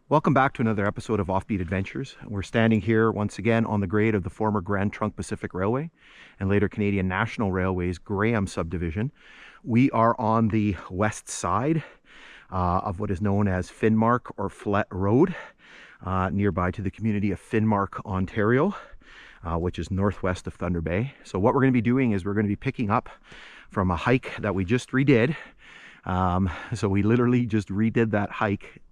Welcome back to another episode of Offbeat Adventures. We're standing here once again on the grade of the former Grand Trunk Pacific Railway and later Canadian National Railway's Graham subdivision. We are on the west side of what is known as Finmark or Flett Road, nearby to the community of Finmark, Ontario, which is northwest of Thunder Bay. So what we're going to be doing is we're going to be picking up from a hike that we just redid. So we literally just redid that hike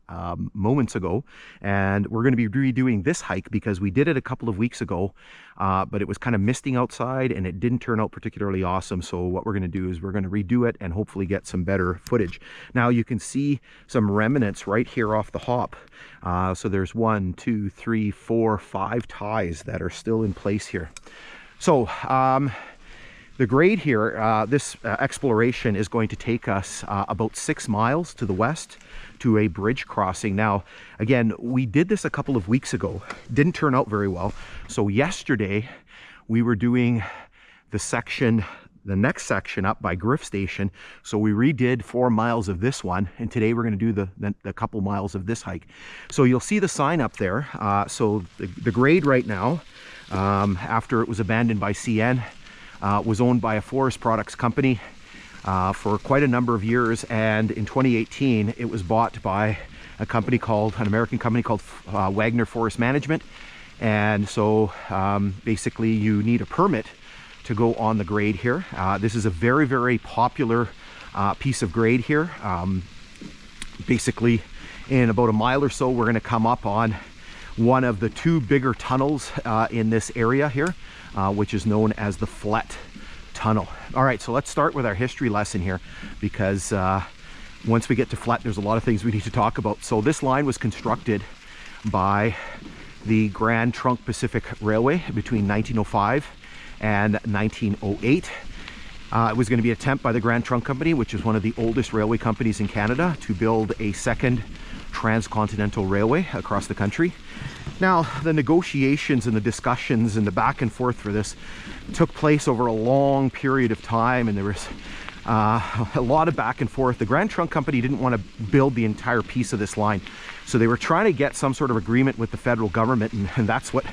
moments ago, and we're going to be redoing this hike because we did it a couple of weeks ago, but it was kind of misting outside and it didn't turn out particularly awesome. So what we're going to do is we're going to redo it and hopefully get some better footage. Now you can see some remnants right here off the hop. So there's 1, 2, 3, 4, 5 ties that are still in place here. So the grade here, this exploration is going to take us about 6 miles to the west to a bridge crossing. Now, again, we did this a couple of weeks ago. Didn't turn out very well. So yesterday we were doing the next section up by Raith Station. So we redid 4 miles of this one, and today we're going to do the couple miles of this hike. So you'll see the sign up there. So the grade right now, after it was abandoned by CN, was owned by a forest products company for quite a number of years, and in 2018 it was bought by an American company called Wagner Forest Management. And so basically you need a permit to go on the grade here. This is a very, very popular piece of grade here. Basically in about a mile or so we're going to come up on one of the 2 bigger tunnels in this area here, which is known as the Flett Tunnel. All right, so let's start with our history lesson here, because once we get to Flett, there's a lot of things we need to talk about. So this line was constructed by the Grand Trunk Pacific Railway between 1905 and 1908. It was going to be an attempt by the Grand Trunk Company, which is one of the oldest railway companies in Canada, to build a second transcontinental railway across the country. Now, the negotiations and the discussions and the back and forth for this took place over a long period of time, and there was a lot of back and forth. The Grand Trunk Company didn't want to build the entire piece of this line, so they were trying to get some sort of agreement with the federal government, and that's what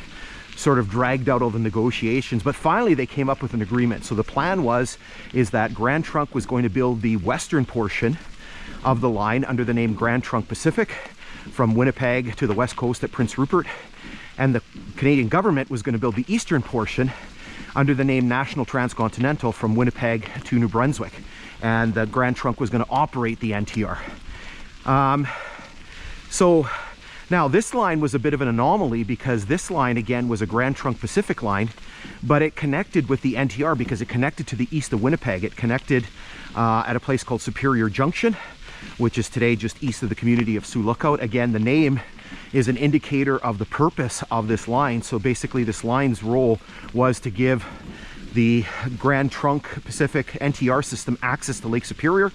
sort of dragged out all the negotiations. But finally they came up with an agreement. So the plan is that Grand Trunk was going to build the western portion of the line under the name Grand Trunk Pacific from Winnipeg to the west coast at Prince Rupert, and the Canadian government was going to build the eastern portion under the name National Transcontinental from Winnipeg to New Brunswick, and the Grand Trunk was going to operate the NTR. So now this line was a bit of an anomaly, because this line again was a Grand Trunk Pacific line, but it connected with the NTR because it connected to the east of Winnipeg. It connected at a place called Superior Junction, which is today just east of the community of Sioux Lookout. Again, the name is an indicator of the purpose of this line. So basically this line's role was to give the Grand Trunk Pacific NTR system access to Lake Superior,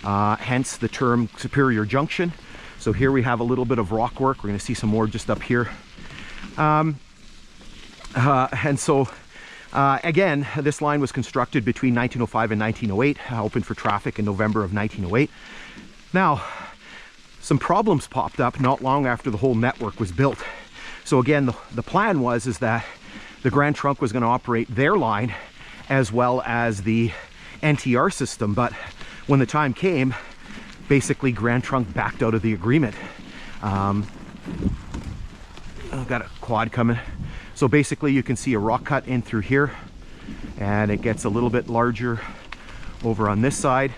hence the term Superior Junction. So here we have a little bit of rock work. We're going to see some more just up here. And so again, this line was constructed between 1905 and 1908, opened for traffic in November of 1908. Now, some problems popped up not long after the whole network was built. So again, the plan was that the Grand Trunk was going to operate their line as well as the NTR system. But when the time came, basically Grand Trunk backed out of the agreement. I've got a quad coming. So basically you can see a rock cut in through here, and it gets a little bit larger over on this side.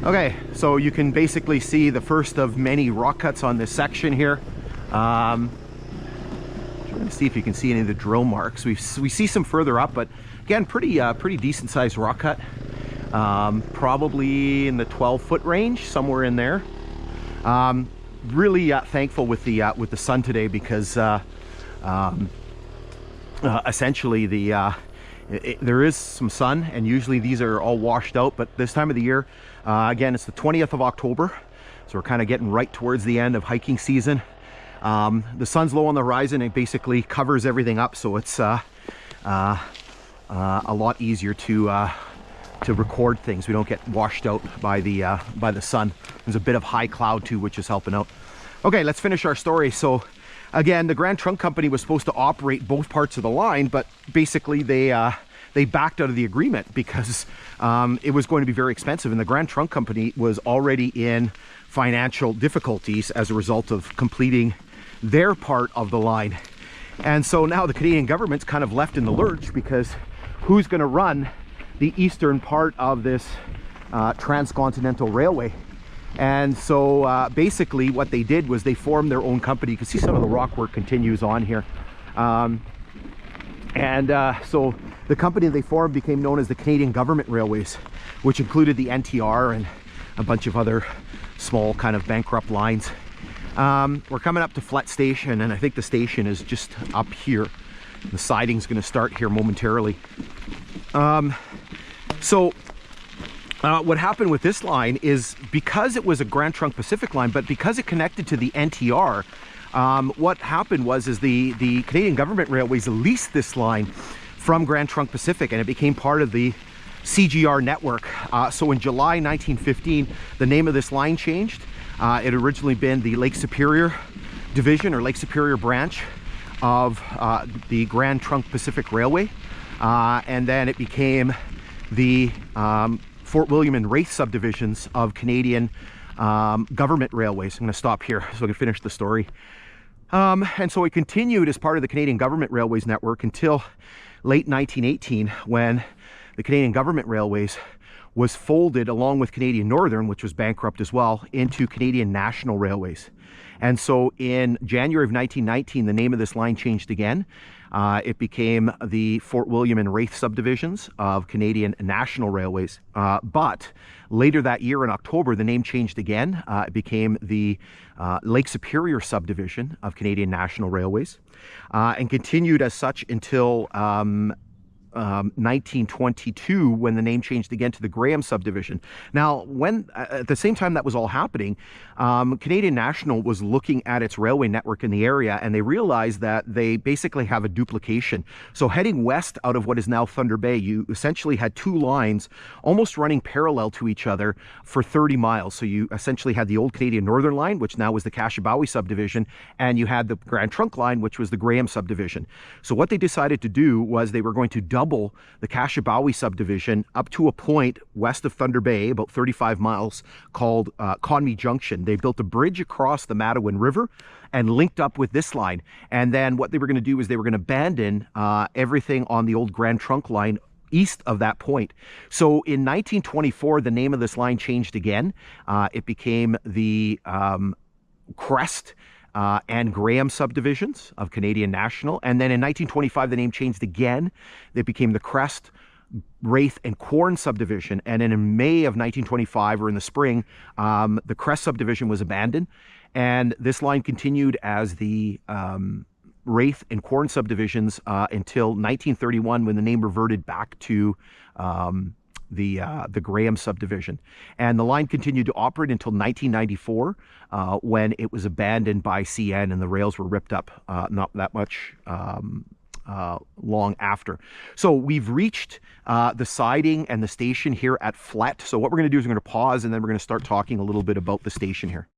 Okay, so you can basically see the first of many rock cuts on this section here. Trying to see if you can see any of the drill marks. We see some further up, but again, pretty decent sized rock cut. Probably in the 12-foot range, somewhere in there. Really thankful with the sun today, because essentially there is some sun, and usually these are all washed out, but this time of the year, again, it's the 20th of October, so we're kind of getting right towards the end of hiking season. The sun's low on the horizon. It basically covers everything up, so it's a lot easier to to record things. We don't get washed out by the sun. There's a bit of high cloud too, which is helping out. Okay, let's finish our story. So again, the Grand Trunk Company was supposed to operate both parts of the line, but basically they backed out of the agreement because it was going to be very expensive, and the Grand Trunk Company was already in financial difficulties as a result of completing their part of the line. And so now the Canadian government's kind of left in the lurch, because who's going to run the eastern part of this transcontinental railway? And so basically what they did was they formed their own company. You can see some of the rock work continues on here. So the company they formed became known as the Canadian Government Railways, which included the NTR and a bunch of other small kind of bankrupt lines. We're coming up to Flett Station, and I think the station is just up here. The siding's going to start here momentarily. What happened with this line is, because it was a Grand Trunk Pacific line, but because it connected to the NTR, what happened was the Canadian Government Railways leased this line from Grand Trunk Pacific, and it became part of the CGR network. So in July 1915, the name of this line changed. It had originally been the Lake Superior Division or Lake Superior branch of the Grand Trunk Pacific Railway, and then it became the Fort William and Raith subdivisions of Canadian Government Railways. I'm going to stop here so I can finish the story. And so it continued as part of the Canadian Government Railways network until late 1918, when the Canadian Government Railways was folded, along with Canadian Northern, which was bankrupt as well, into Canadian National Railways. And so in January of 1919, the name of this line changed again. It became the Fort William and Raith subdivisions of Canadian National Railways. But later that year in October, the name changed again. It became the Lake Superior subdivision of Canadian National Railways, and continued as such until 1922, when the name changed again to the Graham subdivision. Now, when at the same time that was all happening, Canadian National was looking at its railway network in the area, and they realized that they basically have a duplication. So heading west out of what is now Thunder Bay, you essentially had two lines almost running parallel to each other for 30 miles. So you essentially had the old Canadian Northern line, which now was the Kashibawi subdivision, and you had the Grand Trunk line, which was the Graham subdivision. So what they decided to do was they were going to double the Kashibawi subdivision up to a point west of Thunder Bay, about 35 miles, called Conmee Junction. They built a bridge across the Matawan River and linked up with this line. And then what they were going to do is they were going to abandon everything on the old Grand Trunk line east of that point. So in 1924, the name of this line changed again. It became the Crest and Graham subdivisions of Canadian National. And then in 1925, the name changed again. It became the Crest, Raith, and Quorn subdivision. And then in May of 1925, or in the spring, the Crest subdivision was abandoned. And this line continued as the Raith and Quorn subdivisions until 1931, when the name reverted back to the Graham subdivision. And the line continued to operate until 1994, when it was abandoned by CN and the rails were ripped up not that much long after. So we've reached the siding and the station here at Flett. So what we're going to do is we're going to pause, and then we're going to start talking a little bit about the station here.